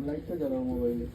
লাইটটা জ্বালাও মোবাইলে।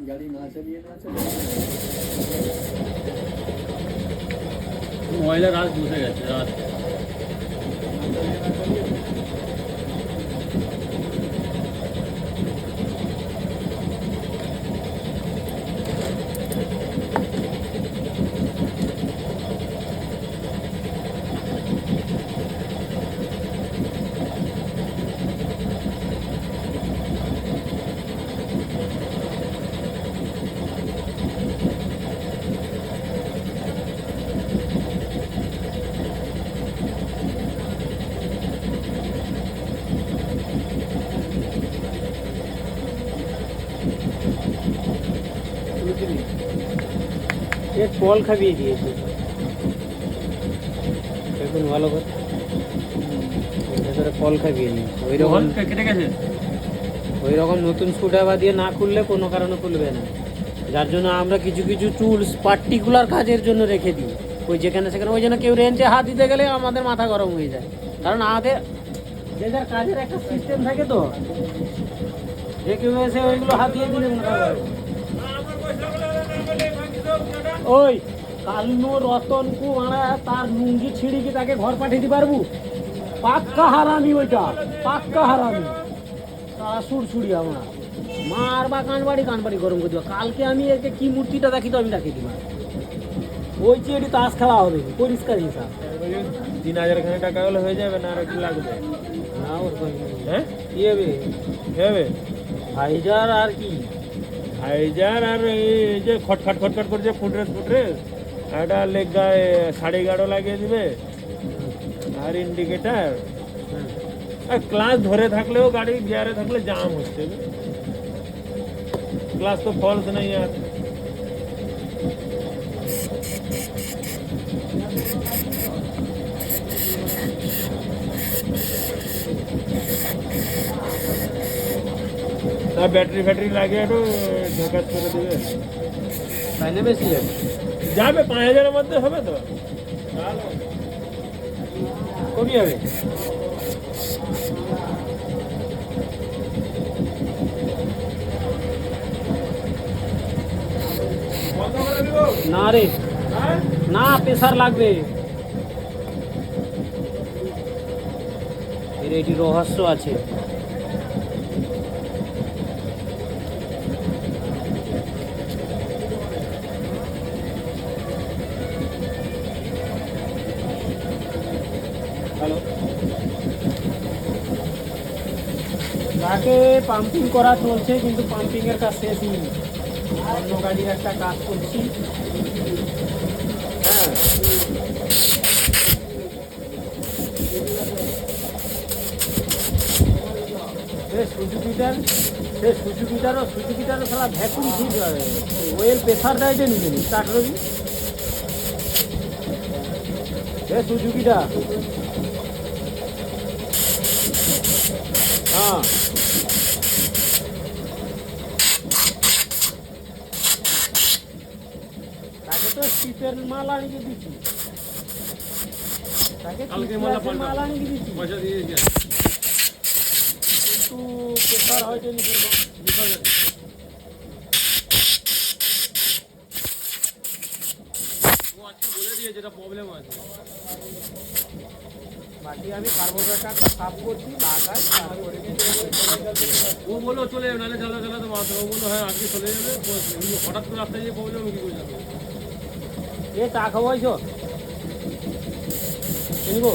गाड़ी ना चलिए ময়লা রাত বসে গেছে রাত एक फल खाइए दिए দেখুন ভালো করে ভেতরে ফল খাইয়ে নিয়ে ওই রকম কেটে গেছে ওই রকম নতুন স্ক্রুড্রাইভার দিয়ে না খুললে কোনো কারণে খুলবে না, যার জন্য আমরা কিছু কিছু টুলস পার্টিকুলার কাজের জন্য রেখে দিই ওই যেখানে সেখানে। ওই জন্য কেউ রেঞ্চে হাত দিতে গেলে আমাদের মাথা গরম হয়ে যায়, কারণ আমাদের যে যার কাজের একটা সিস্টেম থাকে তো, যে কেউ এসে ওইগুলো হাত দিয়ে দিলে ওই কালনু রতনকু মারা তার লুঙ্গি ছিঁড়িকে তাকে ঘর পাঠিয়ে দিতে পারবো? পাক্কা হারামি ওইটা, পাক্কা হারামি সুড়ছুড়ি আমরা মার বা কানবাড়ি গরম করে দেবো। কালকে আমি একে কি মূর্তিটা দেখি তো আমি রাখি দিবা ওই যে এটি তাস খেলা হবে পরিষ্কার হিসাব। 3000 খানি টাকা হলে হয়ে যাবে না আর একটু লাগবে না ওর হ্যাঁ কি হবে হবে 2000 আর কি 2000 আর এই যে খটখট করছে ফুটরেস একটা লেগ গায়ে 11.5 লাগিয়ে দিবে আর ইন্ডিকেটার আর ক্লাস ধরে থাকলেও গাড়ি গিয়ারে থাকলে জাম হচ্ছে, ক্লাস তো ফলস নেই আর ব্যাটারি ফ্যাটারি লাগিয়ে একটু ঝাঁকাজ করে দেবে তাইলে বেশি যাবে 5000-এর মধ্যে হবে তো কবি হবে না রে না প্রেসার লাগবে এর এটি রহস্য আছে। হ্যালো তাকে পাম্পিং করা চলছে কিন্তু পাম্পিংয়ের কাজ শেষ নেই, অন্য গাড়ির একটা কাজ করছি। হ্যাঁ সুজুকিটারও সারা ভ্যাকুম ঠিক হবে, ওয়েল প্রেসার দেয় যে নিজে স্টার্ট করবি এ সুজুকিটা হ্যাঁ তাকে তো শীতের মাল আনিয়ে দিচ্ছি তাকে কালকে মাল আনিয়ে দিচ্ছি পয়সা দিয়ে দিয়েছি কিন্তু পেপার হয়তো নি করবো ও আজকে বলে দিয়ে যেটা প্রবলেম আছে বাকি আমি কার্বোরেটরটা সাফ করছি লাগাই তারপরে ও বললো চলে যাবে নাহলে জ্বালা জ্বালাতে মারতে ও বললো হ্যাঁ আজকে চলে যাবে হঠাৎ করে রাস্তায় গিয়ে প্রবলেম কি করে যাবে এ চা খাওয়াইছো নিবো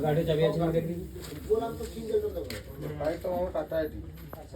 গাড়ি চাবি আছে আমাদের টাটা